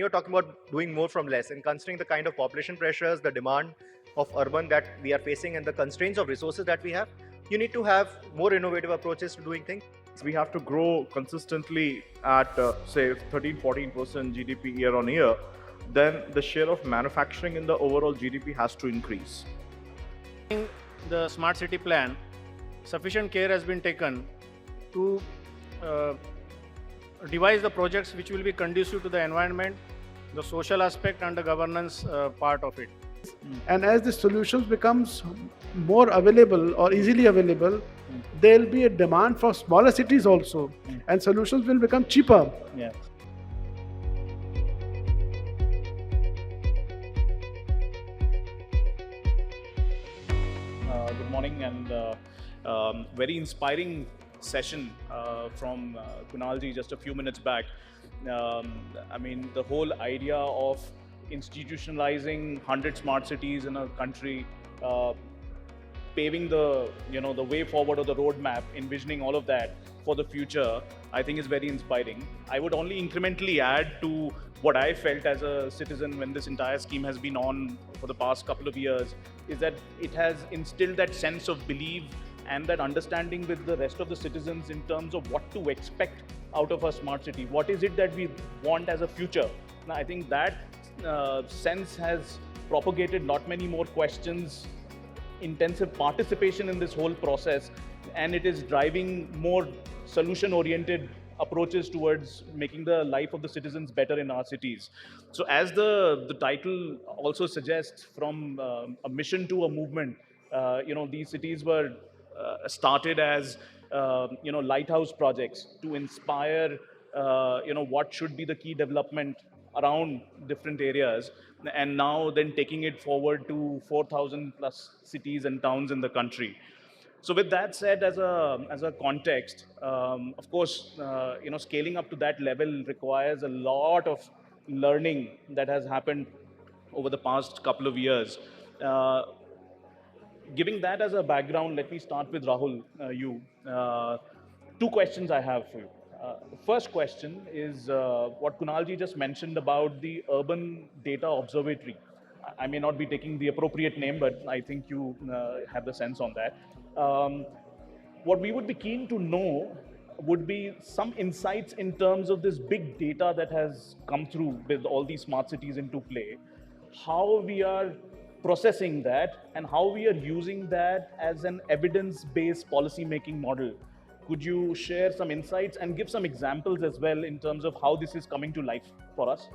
you're talking about doing more from less, and considering the kind of population pressures, the demand of urban that we are facing, and the constraints of resources that we have, you need to have more innovative approaches to doing things. We have to grow consistently at, say, 13-14% GDP year on year. Then the share of manufacturing in the overall GDP has to increase. In the smart city plan, sufficient care has been taken to devise the projects which will be conducive to the environment, the social aspect and the governance part of it. And as the solutions becomes more available or easily available, there will be a demand for smaller cities also, and solutions will become cheaper. Yeah. Good morning, and very inspiring session from Kunalji just a few minutes back. I mean, the whole idea of institutionalizing 100 smart cities in a country, paving the the way forward or the roadmap, envisioning all of that for the future, I think is very inspiring. I would only incrementally add to what I felt as a citizen when this entire scheme has been on for the past couple of years, is that it has instilled that sense of belief and that understanding with the rest of the citizens in terms of what to expect out of a smart city. What is it that we want as a future? Now, I think that sense has propagated not many more questions, intensive participation in this whole process, and it is driving more solution-oriented approaches towards making the life of the citizens better in our cities. So as the title also suggests, from a mission to a movement, these cities were started as lighthouse projects to inspire what should be the key development around different areas, and now then taking it forward to 4,000 plus cities and towns in the country. So with that said, as a context, of course, scaling up to that level requires a lot of learning that has happened over the past couple of years. Giving that as a background, let me start with Rahul. Two questions I have for you. The first question is what Kunalji just mentioned about the Urban Data Observatory. I may not be taking the appropriate name, but I think you have the sense on that. What we would be keen to know would be some insights in terms of this big data that has come through with all these smart cities into play, how we are processing that and how we are using that as an evidence-based policy-making model. Could you share some insights and give some examples as well in terms of how this is coming to life for us?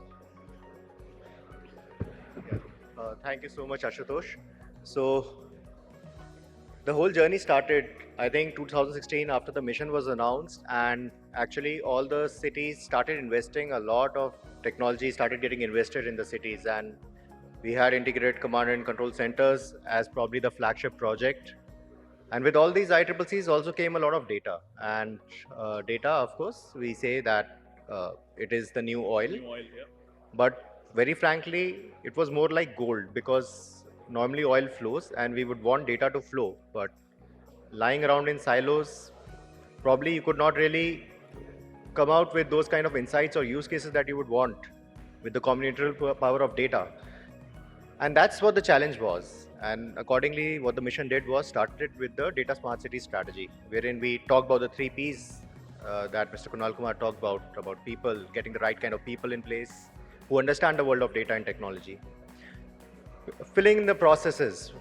Thank you so much, Ashutosh. So the whole journey started, I think, 2016 after the mission was announced, and actually all the cities started investing. A lot of technology started getting invested in the cities, and we had integrated command and control centers as probably the flagship project. And with all these ICCCs also came a lot of data. And data, of course, we say that it is the new oil. But very frankly, it was more like gold, because normally oil flows and we would want data to flow. But lying around in silos, probably you could not really come out with those kind of insights or use cases that you would want with the combinatorial power of data. And that's what the challenge was. And accordingly, what the mission did was started with the Data Smart City strategy, wherein we talked about the 3 Ps that Mr. Kunal Kumar talked about people, getting the right kind of people in place who understand the world of data and technology. Filling in the processes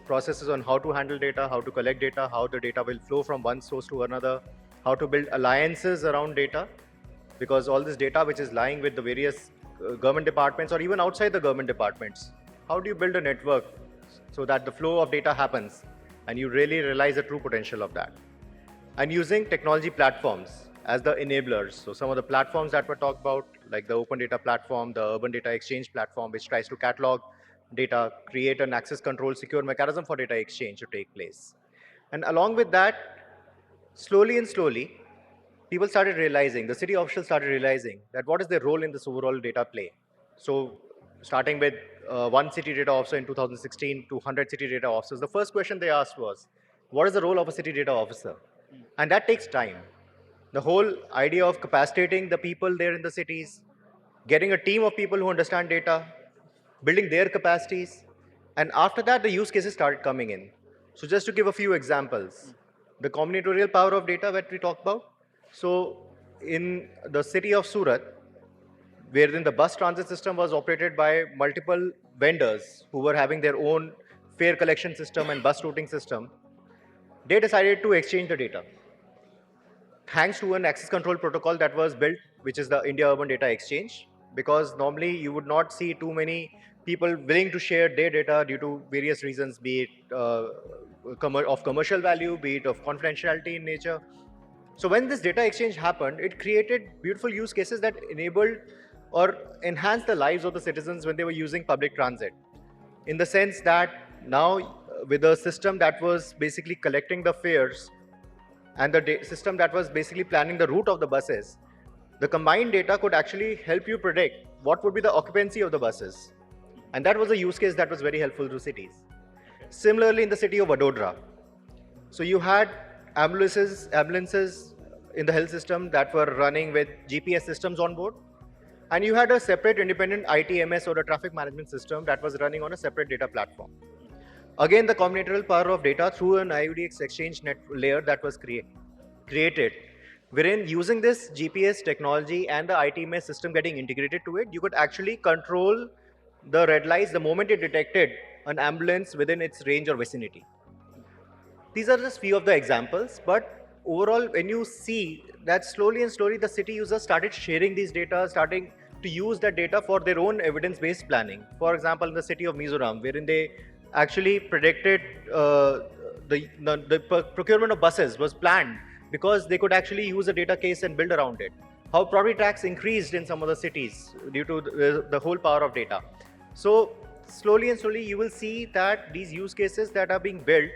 on how to handle data, how to collect data, how the data will flow from one source to another, how to build alliances around data, because all this data which is lying with the various government departments or even outside the government departments, how do you build a network so that the flow of data happens and you really realize the true potential of that? And using technology platforms as the enablers. So some of the platforms that were talked about, like the Open Data Platform, the Urban Data Exchange Platform, which tries to catalog data, create an access control, secure mechanism for data exchange to take place. And along with that, slowly and slowly, people started realizing, the city officials started realizing that what is their role in this overall data play. So starting with one city data officer in 2016 to 100 city data officers, the first question they asked was, what is the role of a city data officer? And that takes time. The whole idea of capacitating the people there in the cities, getting a team of people who understand data, building their capacities, and after that, the use cases started coming in. So just to give a few examples, the combinatorial power of data that we talked about. So in the city of Surat, wherein the bus transit system was operated by multiple vendors who were having their own fare collection system and bus routing system, they decided to exchange the data. Thanks to an access control protocol that was built, which is the India Urban Data Exchange, because normally you would not see too many people willing to share their data due to various reasons, be it of commercial value, be it of confidentiality in nature. So when this data exchange happened, it created beautiful use cases that enabled or enhanced the lives of the citizens when they were using public transit. In the sense that now with a system that was basically collecting the fares and the system that was basically planning the route of the buses, the combined data could actually help you predict what would be the occupancy of the buses. And that was a use case that was very helpful to cities. Similarly, in the city of Vadodara, so you had ambulances in the health system that were running with GPS systems on board, and you had a separate independent ITMS or a traffic management system that was running on a separate data platform. Again, the combinatorial power of data through an IODX exchange net layer that was created, wherein using this GPS technology and the ITMS system getting integrated to it, you could actually control the red lights the moment it detected an ambulance within its range or vicinity. These are just few of the examples, but overall, when you see that slowly and slowly the city users started sharing these data, starting to use that data for their own evidence-based planning. For example, in the city of Mizoram, wherein they actually predicted the procurement of buses was planned because they could actually use a data case and build around it. How property tax increased in some of the cities due to the whole power of data. So slowly and slowly you will see that these use cases that are being built,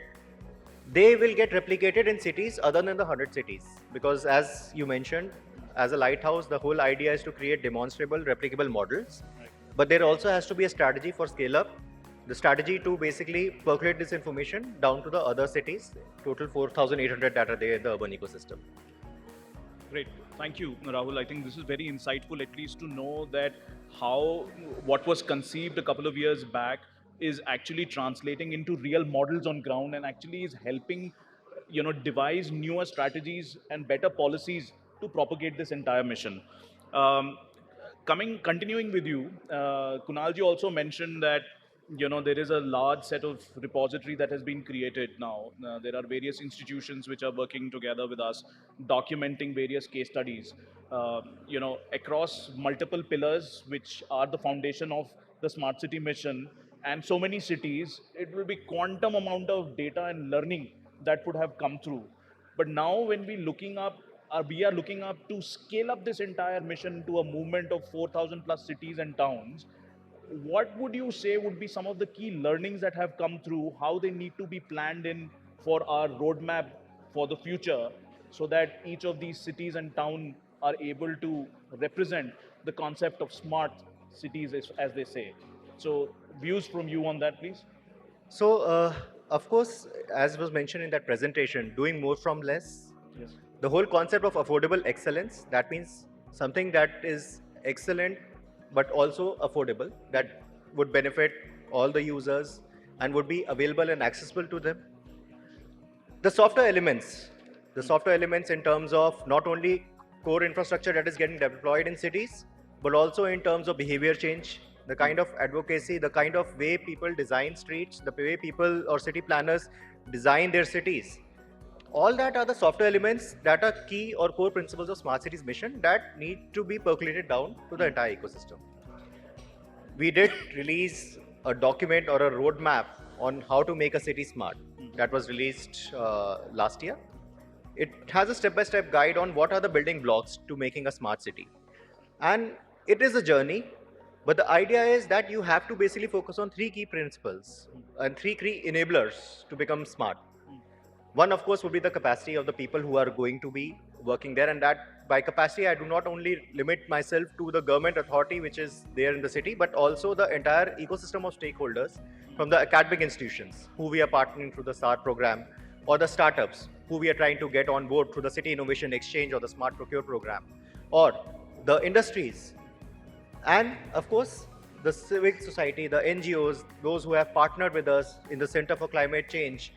they will get replicated in cities other than the 100 cities. Because as you mentioned, as a lighthouse, the whole idea is to create demonstrable, replicable models. But there also has to be a strategy for scale up, the strategy to basically percolate this information down to the other cities, total 4,800 that are there in the urban ecosystem. Great. Thank you, Rahul. I think this is very insightful, at least to know that how what was conceived a couple of years back is actually translating into real models on ground and actually is helping, devise newer strategies and better policies to propagate this entire mission. Um, Continuing with you, Kunalji also mentioned that there is a large set of repository that has been created now. There are various institutions which are working together with us, documenting various case studies, across multiple pillars, which are the foundation of the smart city mission. And so many cities, it will be quantum amount of data and learning that would have come through. But now when we are looking up to scale up this entire mission to a movement of 4,000 plus cities and towns. What would you say would be some of the key learnings that have come through, how they need to be planned in for our roadmap for the future, so that each of these cities and towns are able to represent the concept of smart cities, as they say? So views from you on that, please. So, of course, as was mentioned in that presentation, doing more from less. Yes. The whole concept of affordable excellence, that means something that is excellent but also affordable, that would benefit all the users and would be available and accessible to them. The software elements in terms of not only core infrastructure that is getting deployed in cities, but also in terms of behavior change, the kind of advocacy, the kind of way people design streets, the way people or city planners design their cities. All that are the software elements that are key or core principles of smart cities mission that need to be percolated down to the entire ecosystem. We did release a document or a roadmap on how to make a city smart that was released last year. It has a step-by-step guide on what are the building blocks to making a smart city. And it is a journey, but the idea is that you have to basically focus on three key principles and three key enablers to become smart. One, of course, would be the capacity of the people who are going to be working there, and that by capacity, I do not only limit myself to the government authority which is there in the city, but also the entire ecosystem of stakeholders from the academic institutions who we are partnering through the STAR program, or the startups who we are trying to get on board through the City Innovation Exchange or the Smart Procure program, or the industries And of course, the civic society, the NGOs, those who have partnered with us in the Center for Climate Change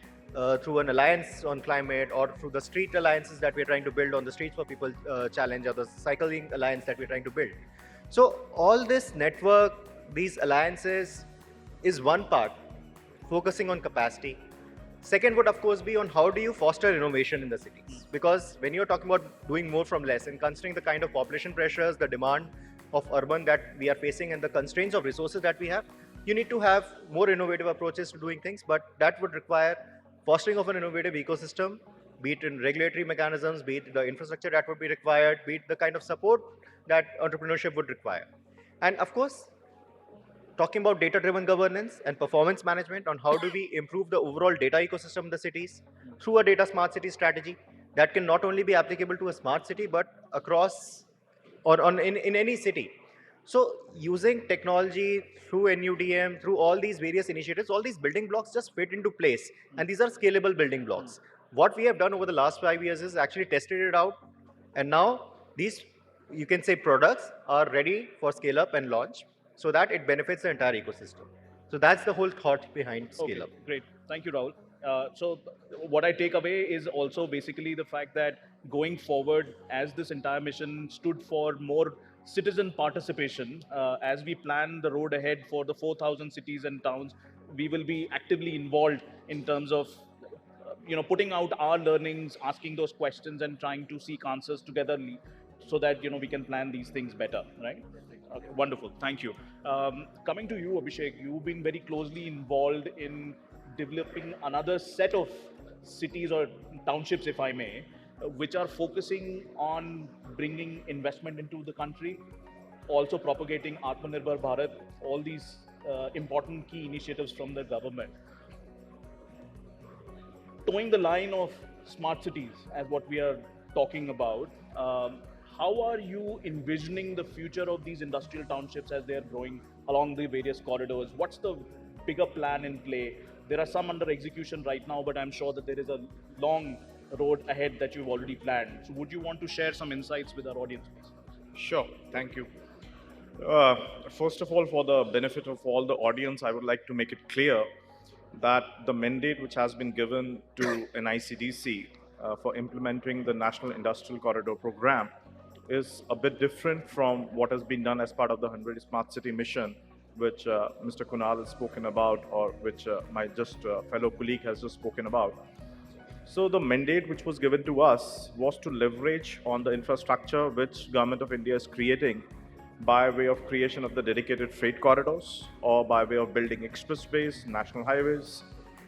through an alliance on climate or through the street alliances that we're trying to build on the Streets for People challenge or the cycling alliance that we're trying to build. So all this network, these alliances is one part, focusing on capacity. Second would of course be on how do you foster innovation in the cities? Because when you're talking about doing more from less and considering the kind of population pressures, the demand of urban that we are facing and the constraints of resources that we have, you need to have more innovative approaches to doing things, but that would require fostering of an innovative ecosystem, be it in regulatory mechanisms, be it the infrastructure that would be required, be it the kind of support that entrepreneurship would require. And of course, talking about data-driven governance and performance management on how do we improve the overall data ecosystem in the cities through a data smart city strategy that can not only be applicable to a smart city but across or in any city. So using technology through NUDM, through all these various initiatives, all these building blocks just fit into place. And these are scalable building blocks. What we have done over the last 5 years is actually tested it out. And now these, you can say, products are ready for scale up and launch so that it benefits the entire ecosystem. So that's the whole thought behind scale up. Okay, great. Thank you, Rahul. What I take away is also basically the fact that going forward, as this entire mission stood for more citizen participation, as we plan the road ahead for the 4,000 cities and towns, we will be actively involved in terms of putting out our learnings, asking those questions, and trying to seek answers togetherly, so that we can plan these things better, right? Okay, wonderful. Thank you. Coming to you, Abhishek, you've been very closely involved in developing another set of cities or townships, if I may, which are focusing on bringing investment into the country, also propagating Atmanirbhar Bharat, all these important key initiatives from the government. Towing the line of smart cities as what we are talking about, how are you envisioning the future of these industrial townships as they are growing along the various corridors? What's the bigger plan in play? There are some under execution right now, but I'm sure that there is a long road ahead that you've already planned. So would you want to share some insights with our audience, please? Sure, thank you. First of all, for the benefit of all the audience, I would like to make it clear that the mandate which has been given to NICDC for implementing the National Industrial Corridor Program is a bit different from what has been done as part of the 100 Smart City mission, which Mr. Kunal has spoken about, or which my fellow colleague has just spoken about. So the mandate which was given to us was to leverage on the infrastructure which Government of India is creating by way of creation of the dedicated freight corridors, or by way of building expressways, national highways,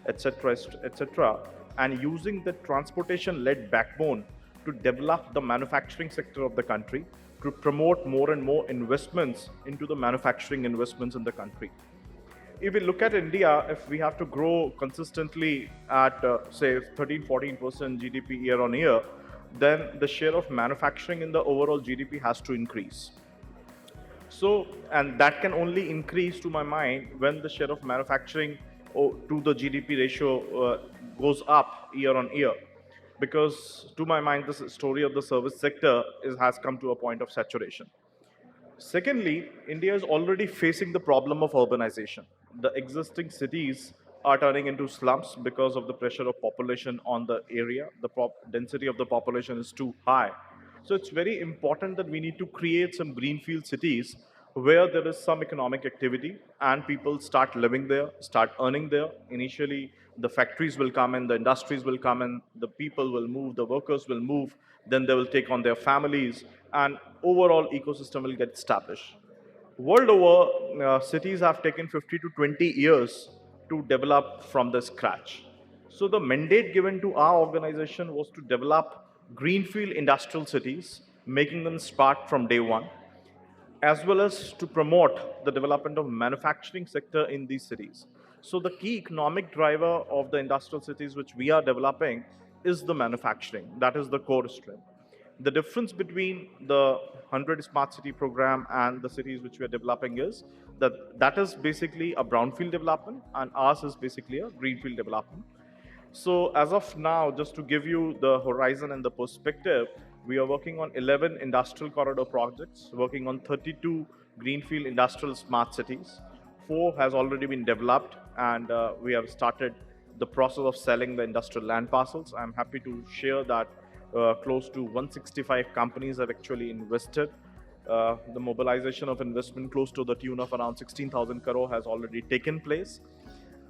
etc., etc., and using the transportation-led backbone to develop the manufacturing sector of the country, to promote more and more investments into the manufacturing investments in the country. If we look at India, if we have to grow consistently at, say, 13-14% GDP year on year, then the share of manufacturing in the overall GDP has to increase. So, and that can only increase, to my mind, when the share of manufacturing to the GDP ratio goes up year on year. Because, to my mind, the story of the service sector has come to a point of saturation. Secondly, India is already facing the problem of urbanization. The existing cities are turning into slums because of the pressure of population on the area. The density of the population is too high. So it's very important that we need to create some greenfield cities where there is some economic activity and people start living there, start earning there. Initially, the factories will come in, the industries will come in, the people will move, the workers will move, then they will take on their families, and overall ecosystem will get established. World over, cities have taken 50 to 20 years to develop from the scratch. So the mandate given to our organization was to develop greenfield industrial cities, making them smart from day one, as well as to promote the development of manufacturing sector in these cities. So the key economic driver of the industrial cities which we are developing is the manufacturing. That is the core strength. The difference between the 100 Smart City program and the cities which we are developing is that is basically a brownfield development, and ours is basically a greenfield development. So as of now, just to give you the horizon and the perspective, We are working on 11 industrial corridor projects, working on 32 greenfield industrial smart cities. 4 has already been developed, and we have started the process of selling the industrial land parcels. I'm happy to share that close to 165 companies have actually invested. The mobilization of investment close to the tune of around 16,000 crore has already taken place.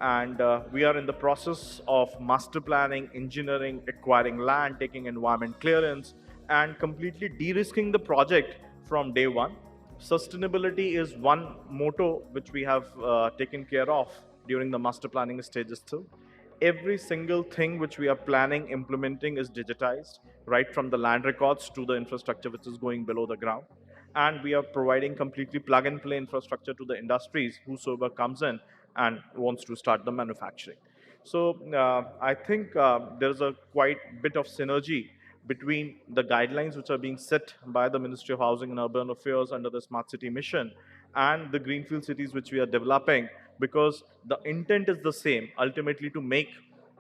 And we are in the process of master planning, engineering, acquiring land, taking environment clearance, and completely de-risking the project from day one. Sustainability is one motto which we have taken care of during the master planning stages too. Every single thing which we are planning, implementing is digitized, right from the land records to the infrastructure which is going below the ground. And we are providing completely plug and play infrastructure to the industries whosoever comes in and wants to start the manufacturing. So I think there's a quite bit of synergy between the guidelines which are being set by the Ministry of Housing and Urban Affairs under the Smart City Mission and the greenfield cities which we are developing, because the intent is the same, ultimately to make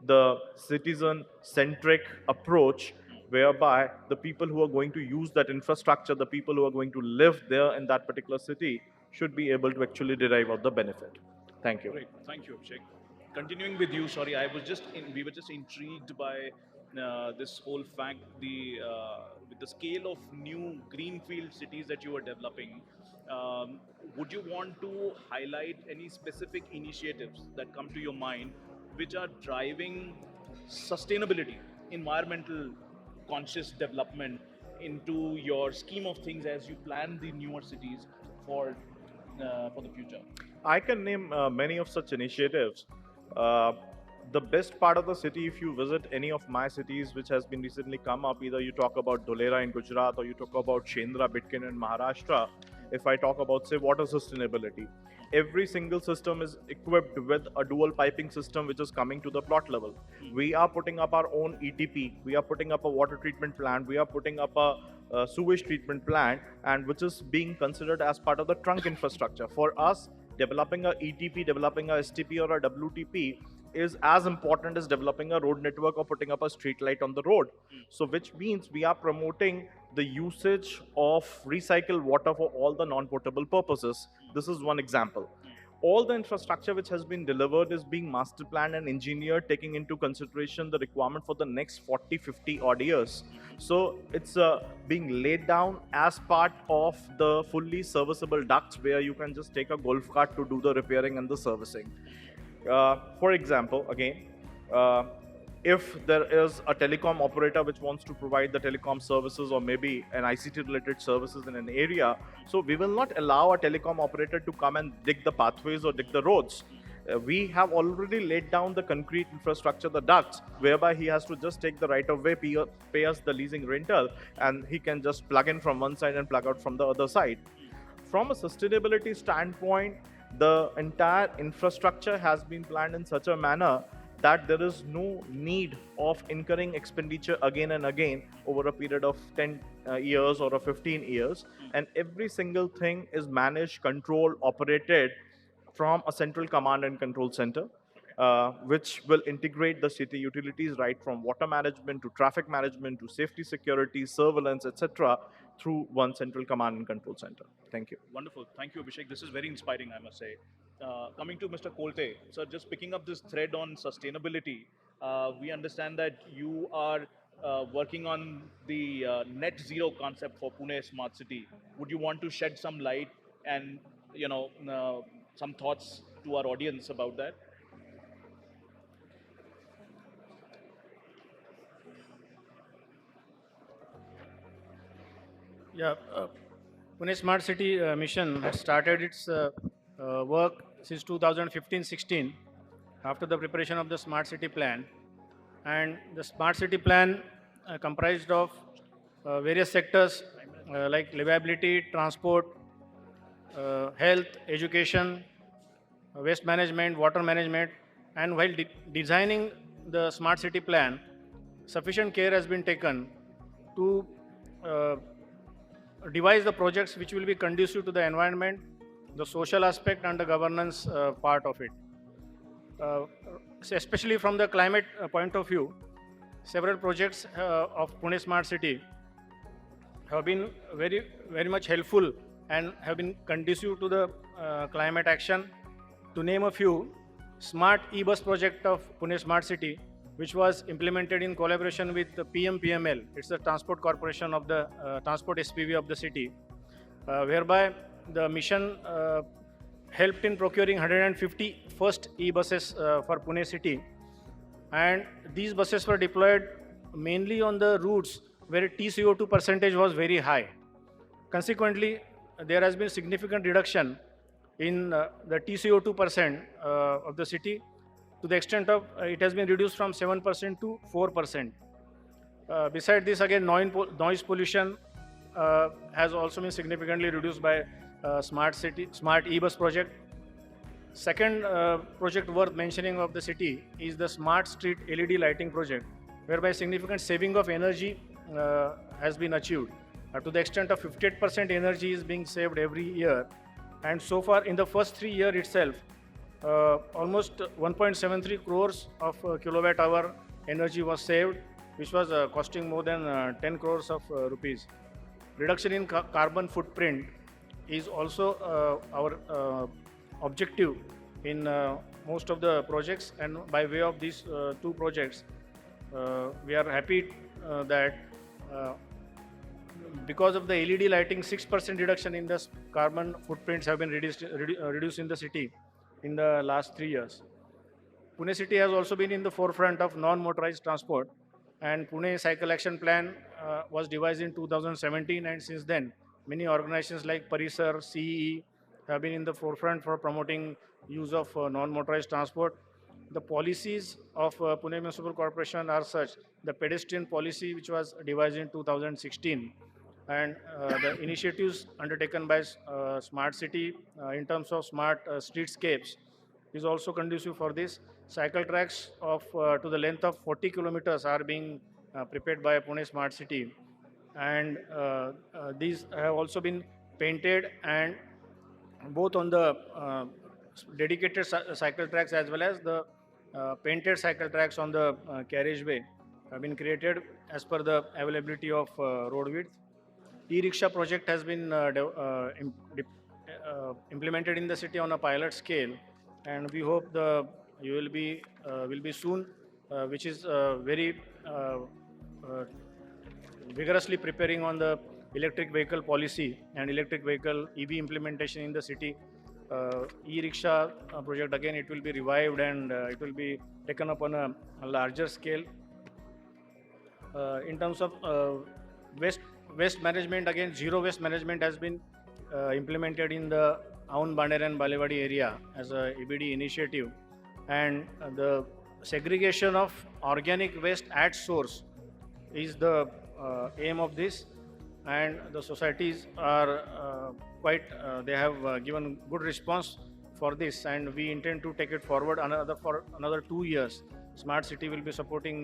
the citizen-centric approach whereby the people who are going to use that infrastructure, the people who are going to live there in that particular city should be able to actually derive out the benefit. Thank you. Great, thank you, Abhishek. Continuing with you, sorry, we were just intrigued by this whole fact, with the scale of new greenfield cities that you are developing. Would you want to highlight any specific initiatives that come to your mind which are driving sustainability, environmental conscious development into your scheme of things as you plan the newer cities for the future? I can name many of such initiatives. Uh, the best part of the city, if you visit any of my cities which has been recently come up, either you talk about Dholera in Gujarat or you talk about Shendra Bitkin in Maharashtra, if I talk about, say, water sustainability, every single system is equipped with a dual piping system which is coming to the plot level. We are putting up our own ETP, we are putting up a water treatment plant, we are putting up a sewage treatment plant, and which is being considered as part of the trunk infrastructure. For us, developing a ETP, developing a STP or a WTP is as important as developing a road network or putting up a street light on the road. So which means we are promoting the usage of recycled water for all the non-potable purposes. This is one example. All the infrastructure which has been delivered is being master planned and engineered, taking into consideration the requirement for the next 40, 50 odd years. So it's being laid down as part of the fully serviceable ducts where you can just take a golf cart to do the repairing and the servicing. For example, again, if there is a telecom operator which wants to provide the telecom services or maybe an ICT related services in an area, so we will not allow a telecom operator to come and dig the pathways or dig the roads. We have already laid down the concrete infrastructure, the ducts, whereby he has to just take the right of way, pay us the leasing rental, and he can just plug in from one side and plug out from the other side. From a sustainability standpoint, the entire infrastructure has been planned in such a manner that there is no need of incurring expenditure again and again over a period of 10 years or 15 years. And every single thing is managed, controlled, operated from a central command and control center, which will integrate the city utilities right from water management to traffic management to safety, security, surveillance, etc., through one central command and control center. Thank you. Wonderful. Thank you, Abhishek. This is very inspiring, I must say. Coming to Mr. Kolte, so just picking up this thread on sustainability, we understand that you are working on the net zero concept for Pune Smart City. Would you want to shed some light and some thoughts to our audience about that? Yeah, Pune Smart City mission has started its work since 2015-16 after the preparation of the Smart City plan. And the Smart City plan comprised of various sectors like livability, transport, health, education, waste management, water management. And while designing the Smart City plan, sufficient care has been taken to devise the projects which will be conducive to the environment, the social aspect and the governance part of it. Especially from the climate point of view, several projects of Pune Smart City have been very much helpful and have been conducive to the climate action. To name a few, smart e-bus project of Pune Smart City, which was implemented in collaboration with the PMPML. It's the transport corporation of the transport SPV of the city, whereby the mission helped in procuring 150 first e-buses for Pune city, and these buses were deployed mainly on the routes where TCO2 percentage was very high. Consequently, there has been significant reduction in the TCO2 percent of the city, to the extent of it has been reduced from 7% to 4%. Beside this, again, noise pollution has also been significantly reduced by smart e-bus project. Second project worth mentioning of the city is the smart street LED lighting project, whereby significant saving of energy has been achieved to the extent of 58% energy is being saved every year. And so far, in the first 3 years itself, almost 1.73 crores of kilowatt hour energy was saved, which was costing more than 10 crores of rupees. Reduction in carbon footprint is also our objective in most of the projects, and by way of these two projects, we are happy that because of the LED lighting, 6% reduction in the carbon footprints have been reduced in the city in the last 3 years. Pune city has also been in the forefront of non-motorized transport, and Pune Cycle Action Plan was devised in 2017, and since then, many organizations like Parisar, CEE have been in the forefront for promoting use of non-motorized transport. The policies of Pune Municipal Corporation are such: the pedestrian policy, which was devised in 2016, and the initiatives undertaken by Smart City in terms of smart streetscapes is also conducive for this. Cycle tracks of to the length of 40 kilometers are being prepared by Pune Smart City, and these have also been painted, and both on the dedicated cycle tracks as well as the painted cycle tracks on the carriageway have been created as per the availability of road width. E-rickshaw project has been implemented in the city on a pilot scale, and we hope the you will be soon, which is very vigorously preparing on the electric vehicle policy and electric vehicle EV implementation in the city. E-rickshaw project, again, it will be revived, and it will be taken up on a larger scale. In terms of waste management, again, zero waste management has been implemented in the Aun Baner and Balewadi area as a EBD initiative, and the segregation of organic waste at source is the aim of this, and the societies are they have given good response for this, and we intend to take it forward for another 2 years. Smart City will be supporting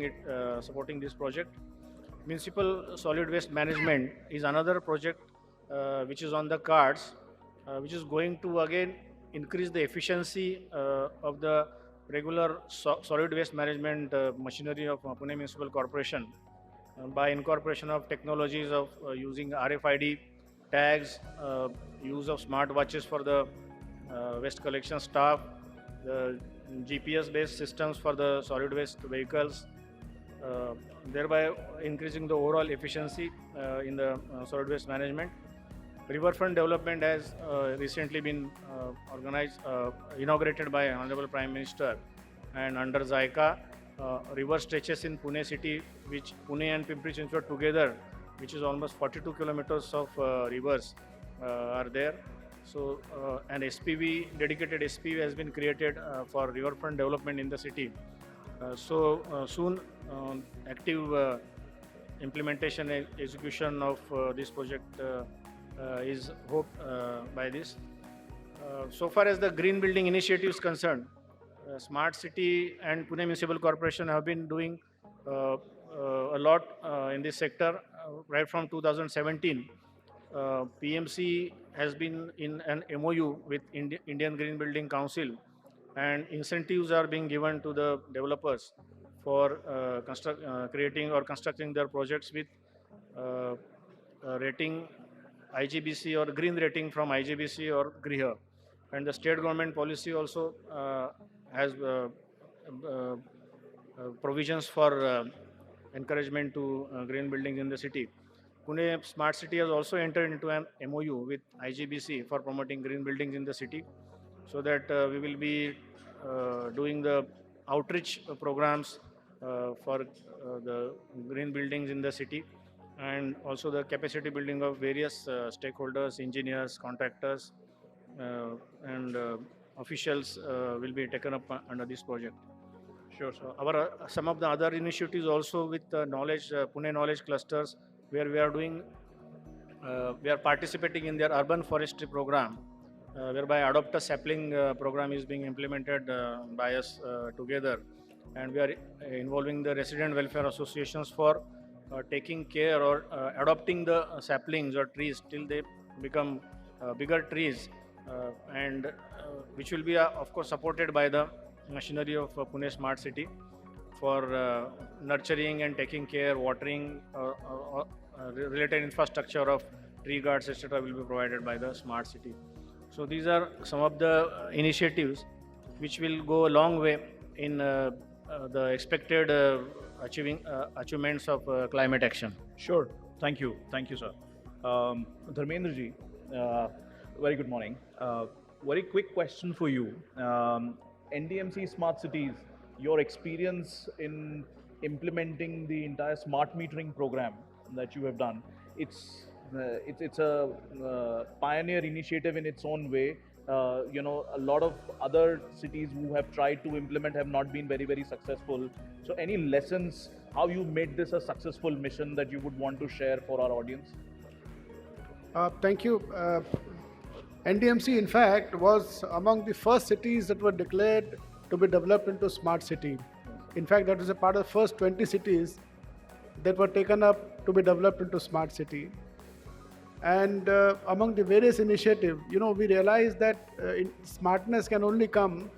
this project. Municipal solid waste management is another project which is on the cards, which is going to again increase the efficiency of the regular solid waste management machinery of Pune Municipal Corporation by incorporation of technologies of using RFID tags, use of smart watches for the waste collection staff, the GPS-based systems for the solid waste vehicles, thereby increasing the overall efficiency in the solid waste management. Riverfront development has recently been inaugurated by Honorable Prime Minister, and under Zyka, river stretches in Pune city, which Pune and Pimpri Chinchwad together, which is almost 42 kilometers of rivers are there. So an SPV, dedicated SPV has been created for riverfront development in the city. Soon active implementation and execution of this project is hoped by this. So far as the green building initiative is concerned, Smart City and Pune Municipal Corporation have been doing a lot in this sector right from 2017. PMC has been in an MOU with Indian Green Building Council, and incentives are being given to the developers for creating or constructing their projects with rating IGBC or green rating from IGBC or Griha. And the state government policy also has uh, provisions for encouragement to green buildings in the city. Pune Smart City has also entered into an MOU with IGBC for promoting green buildings in the city, so that we will be doing the outreach programs for the green buildings in the city, and also the capacity building of various stakeholders, engineers, contractors, and officials will be taken up under this project. Sure. So our some of the other initiatives also with knowledge Pune knowledge clusters, where we are participating in their urban forestry program, whereby adopt a sapling program is being implemented by us together, and we are involving the resident welfare associations for taking care or adopting the saplings or trees till they become bigger trees, and which will be of course supported by the machinery of Pune Smart City for nurturing and taking care, watering, related infrastructure of tree guards, etc., will be provided by the smart city. So these are some of the initiatives which will go a long way in the expected achievements of climate action. Sure. Thank you. Thank you, sir. Dharmendra ji, very good morning. Very quick question for you. NDMC Smart Cities, your experience in implementing the entire smart metering program that you have done, it's a pioneer initiative in its own way. A lot of other cities who have tried to implement have not been very successful. So any lessons how you made this a successful mission that you would want to share for our audience? Thank you. NDMC, in fact, was among the first cities that were declared to be developed into smart city. In fact, that was a part of the first 20 cities that were taken up to be developed into smart city. And among the various initiatives, we realized that smartness can only come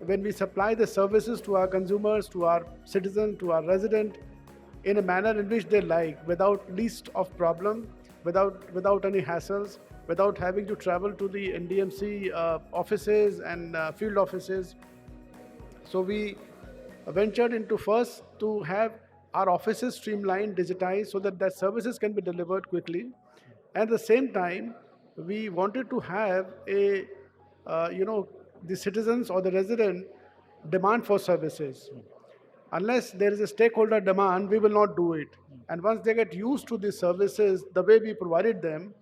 when we supply the services to our consumers, to our citizens, to our resident in a manner in which they like, without least of problem, without any hassles, without having to travel to the NDMC offices and field offices. So we ventured into first to have our offices streamlined, digitized, so that services can be delivered quickly. At the same time, we wanted to have the citizens or the resident demand for services. Unless there is a stakeholder demand, we will not do it. And once they get used to these services, the way we provided them,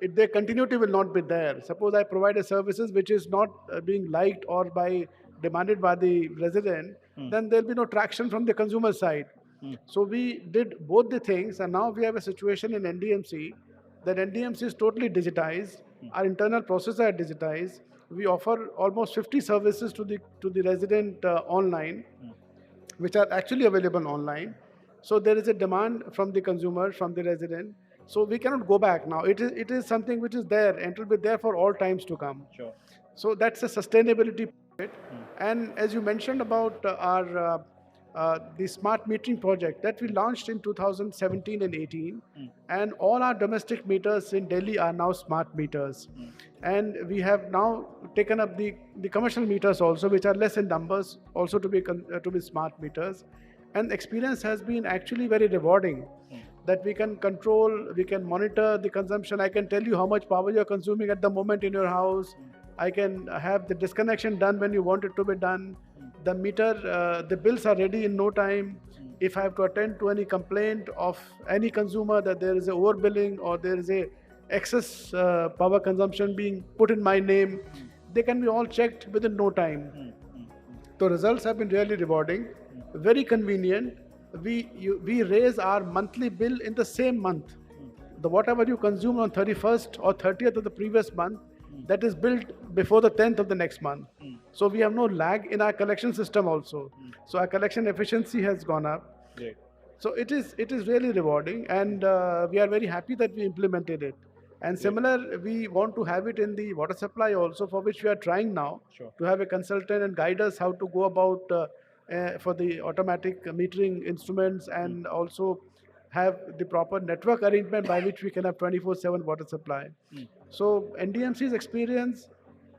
their continuity will not be there. Suppose I provide a services which is not being liked or demanded by the resident, then there'll be no traction from the consumer side. So we did both the things, and now we have a situation in NDMC that NDMC is totally digitized. Our internal processes are digitized. We offer almost 50 services to the resident online, which are actually available online. So there is a demand from the consumer, from the resident. So we cannot go back now. It is something which is there and it will be there for all times to come. Sure. So that's a sustainability part. And as you mentioned about the smart metering project that we launched in 2017 and 18, and all our domestic meters in Delhi are now smart meters. And we have now taken up the commercial meters also, which are less in numbers, also to be smart meters. And experience has been actually very rewarding, that we can control, we can monitor the consumption. I can tell you how much power you're consuming at the moment in your house. I can have the disconnection done when you want it to be done. The meter, the bills are ready in no time. If I have to attend to any complaint of any consumer that there is a overbilling or there is a excess power consumption being put in my name, they can be all checked within no time. The results have been really rewarding, very convenient. We raise our monthly bill in the same month. Whatever you consume on 31st or 30th of the previous month, that is billed before the 10th of the next month. So we have no lag in our collection system also. So our collection efficiency has gone up. Great. So it is really rewarding, and we are very happy that we implemented it. And similar, we want to have it in the water supply also, for which we are trying now to have a consultant and guide us how to go about for the automatic metering instruments, and also have the proper network arrangement by which we can have 24/7 water supply. So NDMC's experience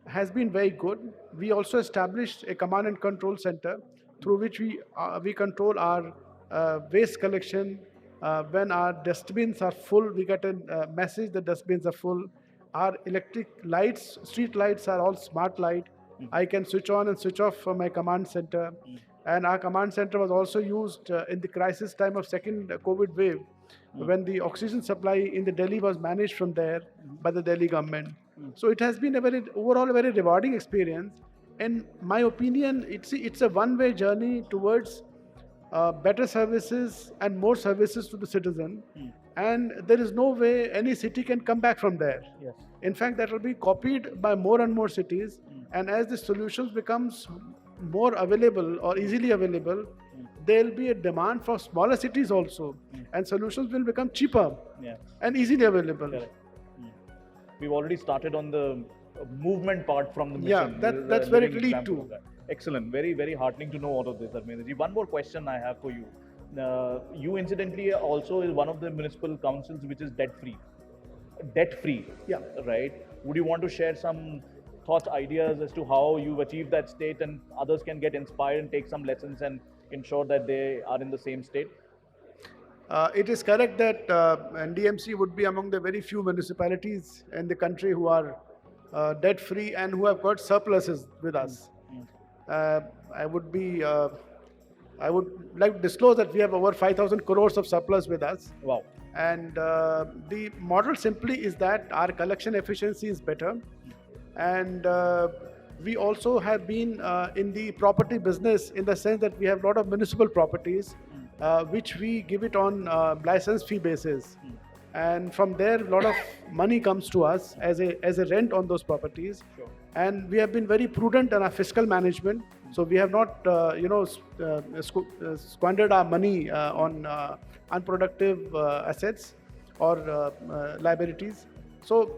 has been very good. We also established a command and control center through which we control our waste collection. When our dustbins are full, we get a message that dustbins are full. Our electric lights, street lights are all smart light. I can switch on and switch off from my command center. And our command center was also used in the crisis time of second COVID wave, when the oxygen supply in the Delhi was managed from there by the Delhi government. So it has been overall a very rewarding experience. In my opinion, it's a one-way journey towards better services and more services to the citizen. And there is no way any city can come back from there. Yes. In fact, that will be copied by more and more cities. And as the solutions becomes more available or easily available, there will be a demand for smaller cities also. And solutions will become cheaper and easily available. Correct. We've already started on the movement part from the mission. Yeah, that's where it leads to. Excellent. Very, very heartening to know all of this, Dharmendra. One more question I have for you. You incidentally also is one of the municipal councils which is debt-free. Debt-free, Yeah. right? Would you want to share some thoughts, ideas as to how you've achieved that state and others can get inspired and take some lessons and ensure that they are in the same state? It is correct that NDMC would be among the very few municipalities in the country who are debt-free and who have got surpluses with us. I would like to disclose that we have over 5,000 crores of surplus with us. Wow. And the model simply is that our collection efficiency is better. And we also have been in the property business in the sense that we have a lot of municipal properties, which we give it on license fee basis. And from there, a lot of money comes to us as a rent on those properties. Sure. And we have been very prudent in our fiscal management. So we have not, squandered our money on unproductive assets or liabilities. So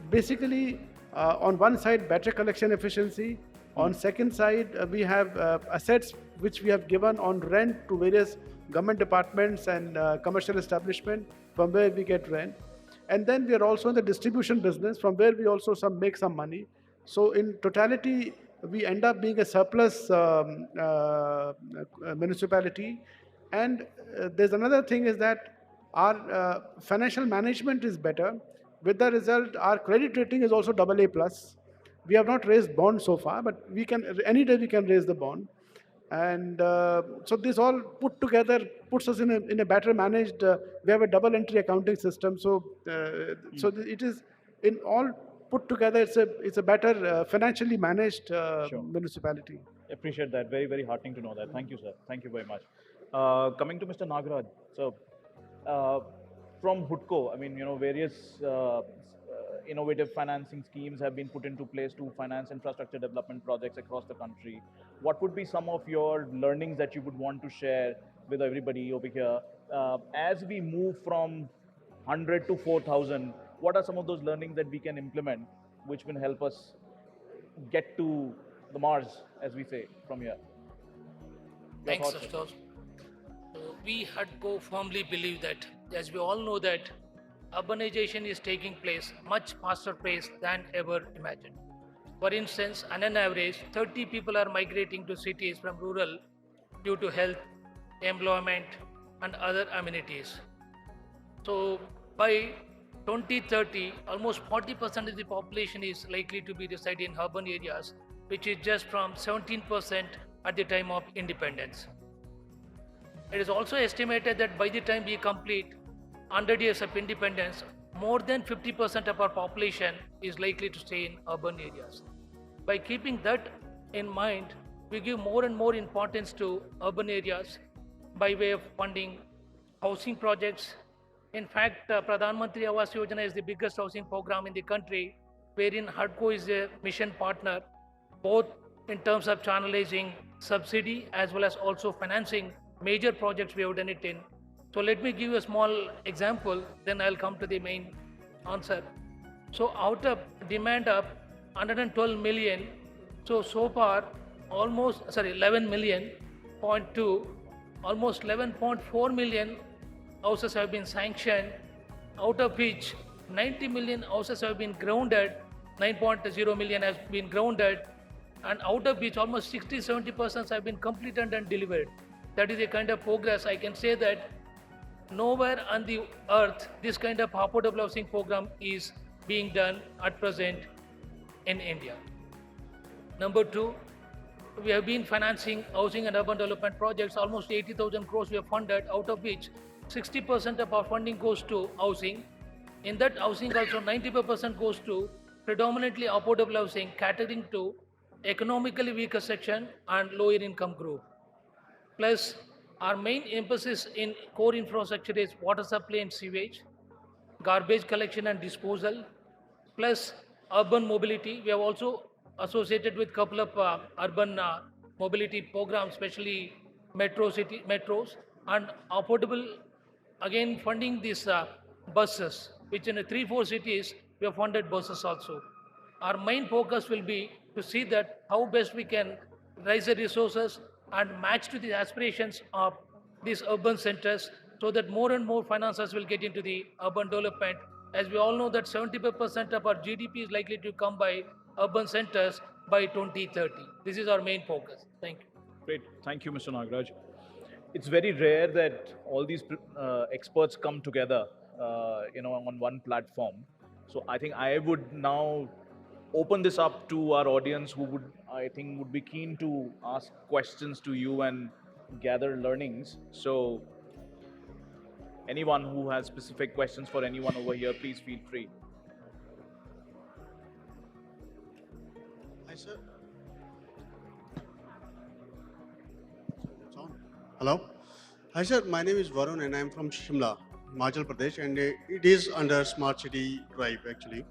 basically, on one side, better collection efficiency. On second side, we have assets which we have given on rent to various government departments and commercial establishment from where we get rent. And then we are also in the distribution business from where we also make some money. So in totality, we end up being a surplus municipality. And there's another thing is that our financial management is better. With the result, our credit rating is also AA+. We have not raised bonds so far, but we can any day we can raise the bond. And so this all put together puts us in a better managed. We have a double entry accounting system, so it is in all put together. It's a better financially managed municipality. Appreciate that. Very, very heartening to know that. Thank you, sir. Thank you very much. Coming to Mr. Nagaraj. So, from HUDCO, I mean, various innovative financing schemes have been put into place to finance infrastructure development projects across the country. What would be some of your learnings that you would want to share with everybody over here? As we move from 100 to 4,000, what are some of those learnings that we can implement which will help us get to the Mars, as we say, from here? Thanks, Ashutosh. We HUDCO firmly believe that, as we all know, that urbanization is taking place much faster pace than ever imagined. For instance, on an average, 30 people are migrating to cities from rural due to health, employment, and other amenities. So by 2030, almost 40% of the population is likely to be reside in urban areas, which is just from 17% at the time of independence. It is also estimated that by the time we complete 100 years of independence, more than 50% of our population is likely to stay in urban areas. By keeping that in mind, we give more and more importance to urban areas by way of funding housing projects. In fact, Pradhan Mantri Awas Yojana is the biggest housing program in the country, wherein HUDCO is a mission partner, both in terms of channelizing subsidy as well as also financing major projects we have done it in. So let me give you a small example, then I'll come to the main answer. So out of demand of 112 million, so far almost 11 million, 0.2, almost 11.4 million houses have been sanctioned, out of which 90 million houses have been grounded, 9.0 million has been grounded, and out of which almost 60-70% have been completed and delivered. That is a kind of progress. I can say that nowhere on the earth this kind of affordable housing program is being done at present in India. Number two, we have been financing housing and urban development projects. Almost 80,000 crores we have funded, out of which 60% of our funding goes to housing. In that housing also 95% goes to predominantly affordable housing, catering to economically weaker section and lower income group. Plus, our main emphasis in core infrastructure is water supply and sewage, garbage collection and disposal, plus urban mobility. We have also associated with couple of urban mobility programs, especially metros, and affordable, again funding these buses, which in 3-4 cities we have funded buses also. Our main focus will be to see that how best we can raise the resources and match to the aspirations of these urban centers, so that more and more finances will get into the urban development. As we all know that 75% of our GDP is likely to come by urban centers by 2030. This is our main focus. Thank you. Great. Thank you, Mr. Nagaraj. It's very rare that all these experts come together, on one platform. So I think I would now open this up to our audience, who would be keen to ask questions to you and gather learnings. So anyone who has specific questions for anyone over here, please feel free. Hi, sir. It's on. Hello. Hi, sir. My name is Varun and I'm from Shimla, Himachal Pradesh, and it is under Smart City Drive actually.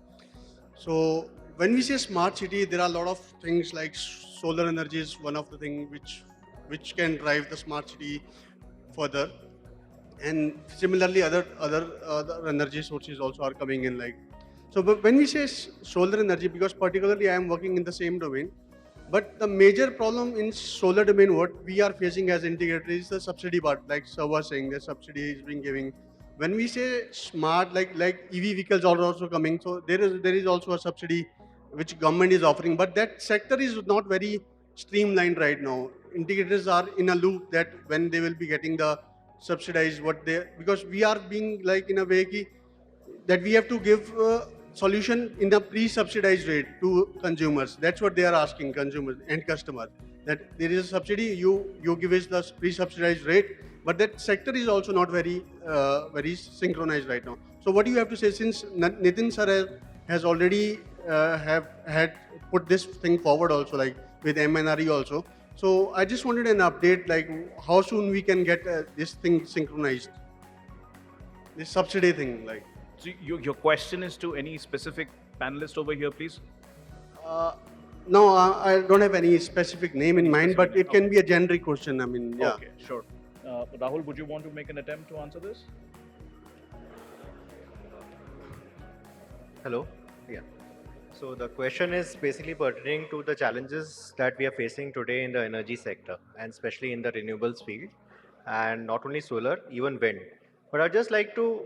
So when we say smart city, there are a lot of things like solar energy is one of the things which can drive the smart city further, and similarly other energy sources also are coming in. Like, so but when we say solar energy, because particularly I am working in the same domain, but the major problem in solar domain what we are facing as integrator is the subsidy part. Like sir was saying, the subsidy is being given. When we say smart, like EV vehicles are also coming, so there is also a subsidy which government is offering, but that sector is not very streamlined right now. Integrators are in a loop that when they will be getting the subsidized because we are being like in a way that we have to give solution in the pre-subsidized rate to consumers. That's what they are asking consumers and customers, that there is a subsidy, you give us the pre-subsidized rate, but that sector is also not very synchronized right now. So what do you have to say, since Nitin sir has already had put this thing forward also, like with MNRE also. So I just wanted an update, like how soon we can get this thing synchronized, this subsidy thing, like. So your question is to any specific panelist over here, please? No, I don't have any specific name in mind, but it can be a generic question. I mean, yeah. Okay, sure. Rahul, would you want to make an attempt to answer this? Hello. Yeah. So the question is basically pertaining to the challenges that we are facing today in the energy sector, and especially in the renewables field, and not only solar, even wind. But I'd just like to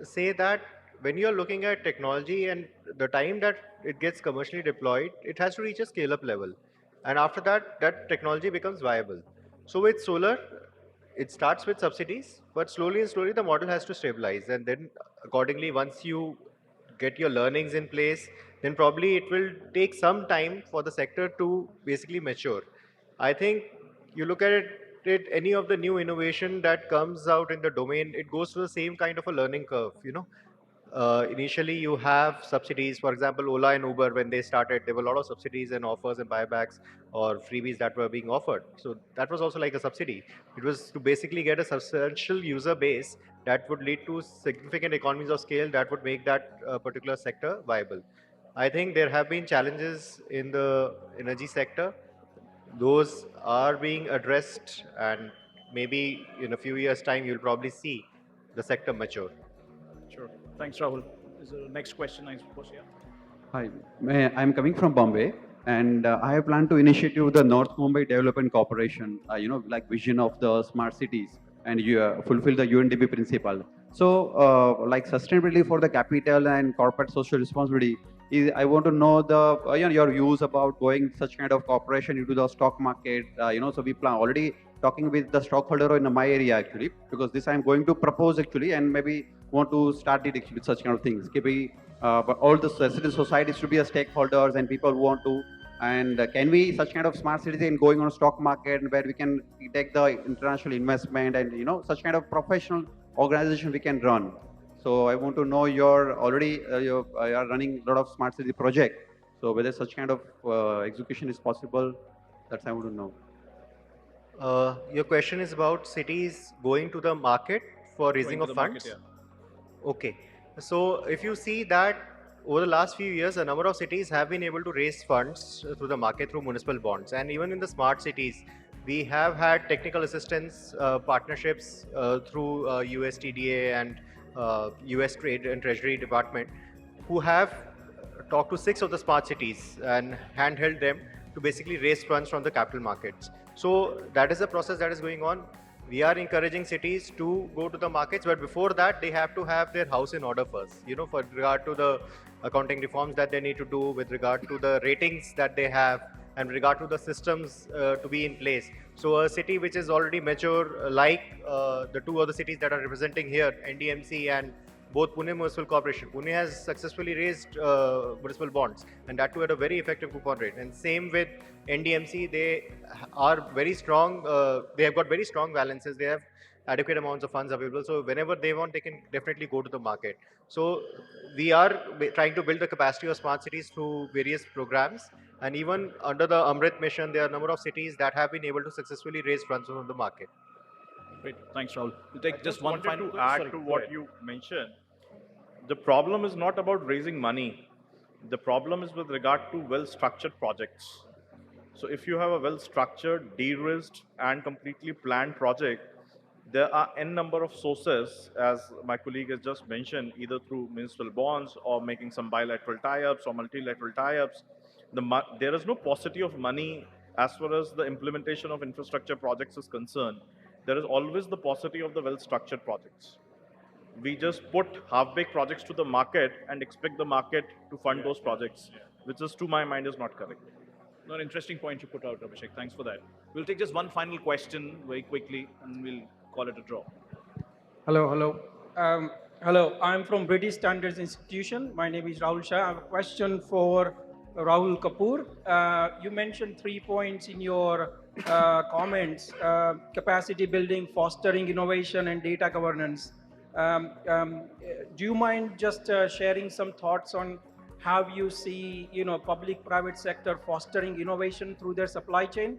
say that when you're looking at technology and the time that it gets commercially deployed, it has to reach a scale-up level. And after that, that technology becomes viable. So with solar, it starts with subsidies, but slowly and slowly the model has to stabilize. And then accordingly, once you get your learnings in place, then probably it will take some time for the sector to basically mature. I think you look at it, any of the new innovation that comes out in the domain, it goes through the same kind of a learning curve, initially you have subsidies. For example, Ola and Uber, when they started, there were a lot of subsidies and offers and buybacks or freebies that were being offered. So that was also like a subsidy. It was to basically get a substantial user base that would lead to significant economies of scale that would make that particular sector viable. I think there have been challenges in the energy sector. Those are being addressed, and maybe in a few years' time, you'll probably see the sector mature. Sure. Thanks, Rahul. Is the next question, I suppose, yeah? Hi, I'm coming from Bombay, and I have planned to initiate the North Mumbai Development Corporation, like vision of the smart cities. and you fulfill the UNDP principle. So, like sustainability for the capital and corporate social responsibility, I want to know the your views about going such kind of cooperation into the stock market. So we plan already talking with the stockholder in my area actually, because this I'm going to propose actually, and maybe want to start it actually with such kind of things. Maybe but all the citizen societies should be a stakeholders and people who want to. And can we such kind of smart citizen going on a stock market where we can take the international investment and such kind of professional organization we can run. So I want to know you're already you are running a lot of smart city project. So whether such kind of execution is possible, that's I want to know. Your question is about cities going to the market for raising of funds? Market, yeah. Okay. So if you see that over the last few years, a number of cities have been able to raise funds through the market through municipal bonds. And even in the smart cities, we have had technical assistance partnerships through USTDA and US Trade and Treasury Department, who have talked to 6 of the smart cities and handheld them to basically raise funds from the capital markets. So that is a process that is going on. We are encouraging cities to go to the markets, but before that, they have to have their house in order first. For regard to the accounting reforms that they need to do, with regard to the ratings that they have, and with regard to the systems to be in place. So a city which is already mature, like the 2 other cities that are representing here, NDMC and both Pune Municipal Corporation. Pune has successfully raised municipal bonds, and that too at a very effective coupon rate. And same with NDMC, they are very strong. They have got very strong balances. They have adequate amounts of funds available. So whenever they want, they can definitely go to the market. So we are trying to build the capacity of smart cities through various programs. And even under the Amrit mission, there are a number of cities that have been able to successfully raise funds from the market. Great, thanks, Rahul. We'll take just one final. To add to what you mentioned, the problem is not about raising money. The problem is with regard to well-structured projects. So if you have a well-structured, de-risked, and completely planned project, there are n number of sources, as my colleague has just mentioned, either through municipal bonds or making some bilateral tie-ups or multilateral tie-ups. There is no paucity of money as far as the implementation of infrastructure projects is concerned. There is always the paucity of the well-structured projects. We just put half-baked projects to the market and expect the market to fund those projects, which is, to my mind, is not correct. No, an interesting point you put out, Abhishek. Thanks for that. We'll take just one final question very quickly, and we'll call it a draw. Hello, I'm from British Standards Institution. My name is Rahul Shah. I have a question for Rahul Kapoor. You mentioned 3 points in your comments: capacity building, fostering innovation, and data governance. Do you mind just sharing some thoughts on how you see, public-private sector fostering innovation through their supply chain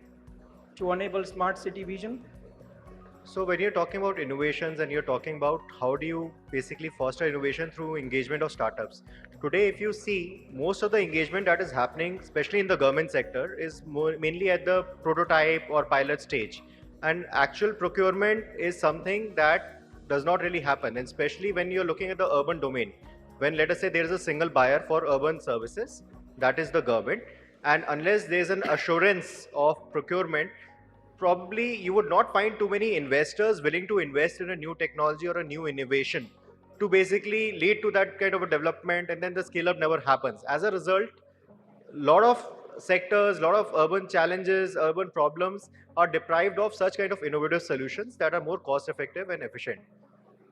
to enable smart city vision? So when you're talking about innovations and you're talking about how do you basically foster innovation through engagement of startups. Today, if you see, most of the engagement that is happening, especially in the government sector, is mainly at the prototype or pilot stage. And actual procurement is something that does not really happen, and especially when you're looking at the urban domain. When, let us say, there is a single buyer for urban services, that is the government, and unless there's an assurance of procurement, probably you would not find too many investors willing to invest in a new technology or a new innovation to basically lead to that kind of a development, and then the scale up never happens. As a result, a lot of sectors, a lot of urban challenges, urban problems are deprived of such kind of innovative solutions that are more cost effective and efficient.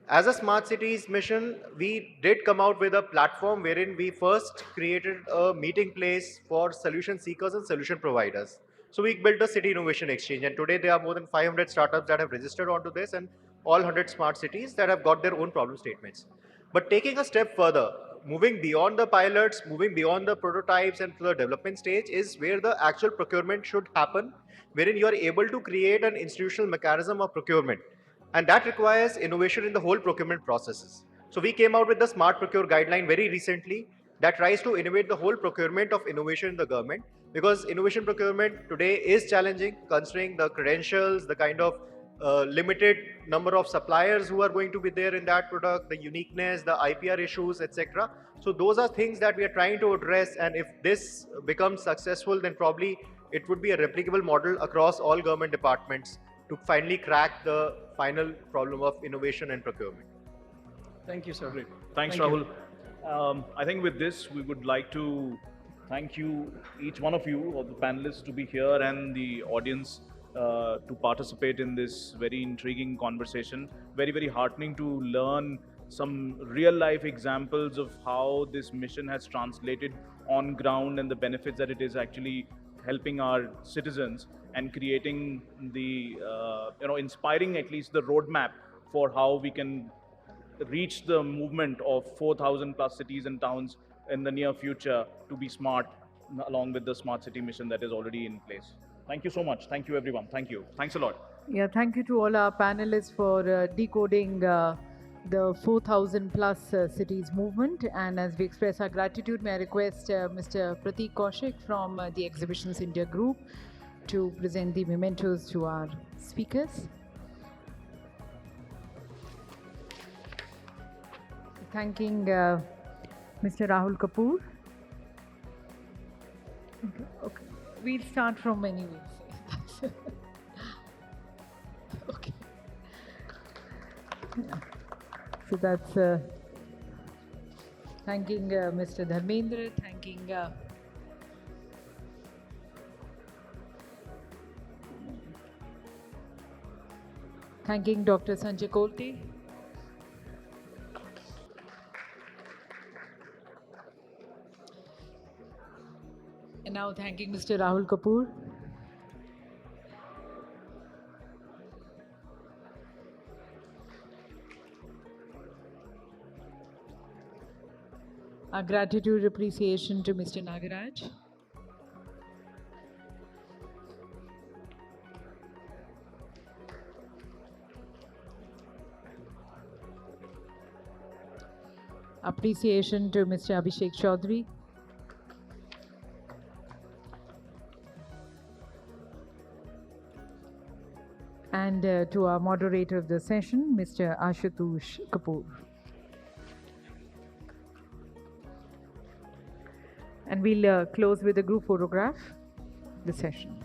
As a smart cities mission, we did come out with a platform wherein we first created a meeting place for solution seekers and solution providers. So we built a city innovation exchange, and today there are more than 500 startups that have registered onto this, and all 100 smart cities that have got their own problem statements. But taking a step further, moving beyond the pilots, moving beyond the prototypes and to the development stage is where the actual procurement should happen, wherein you are able to create an institutional mechanism of procurement. And that requires innovation in the whole procurement processes. So we came out with the Smart Procure guideline very recently that tries to innovate the whole procurement of innovation in the government, because innovation procurement today is challenging considering the credentials, the kind of limited number of suppliers who are going to be there in that product, the uniqueness, the IPR issues, etc. So those are things that we are trying to address, and if this becomes successful, then probably it would be a replicable model across all government departments, to finally crack the final problem of innovation and procurement. Thank you, sir. Great. Thanks, Thank you. Rahul. I think with this, we would like to thank you, each one of you, of the panelists, to be here and the audience to participate in this very intriguing conversation. Very, very heartening to learn some real life examples of how this mission has translated on ground and the benefits that it is actually helping our citizens and creating the, inspiring at least the roadmap for how we can reach the movement of 4,000 plus cities and towns in the near future to be smart, along with the smart city mission that is already in place. Thank you so much. Thank you, everyone. Thank you. Thanks a lot. Yeah, thank you to all our panelists for decoding the 4,000 plus cities movement. And as we express our gratitude, may I request Mr. Pratik Kaushik from the Exhibitions India Group to present the mementos to our speakers. Thanking Mr. Rahul Kapoor. Okay. We'll start from anyways. Okay. Yeah. So that's thanking Mr. Dharmendra, thanking Dr. Sanjay Kolte. And now thanking Mr. Rahul Kapoor. Our gratitude, appreciation to Mr. Nagaraj. Appreciation to Mr. Abhishek Chaudhary. And to our moderator of the session, Mr. Ashutosh Kapoor. And we'll close with a group photograph, the session.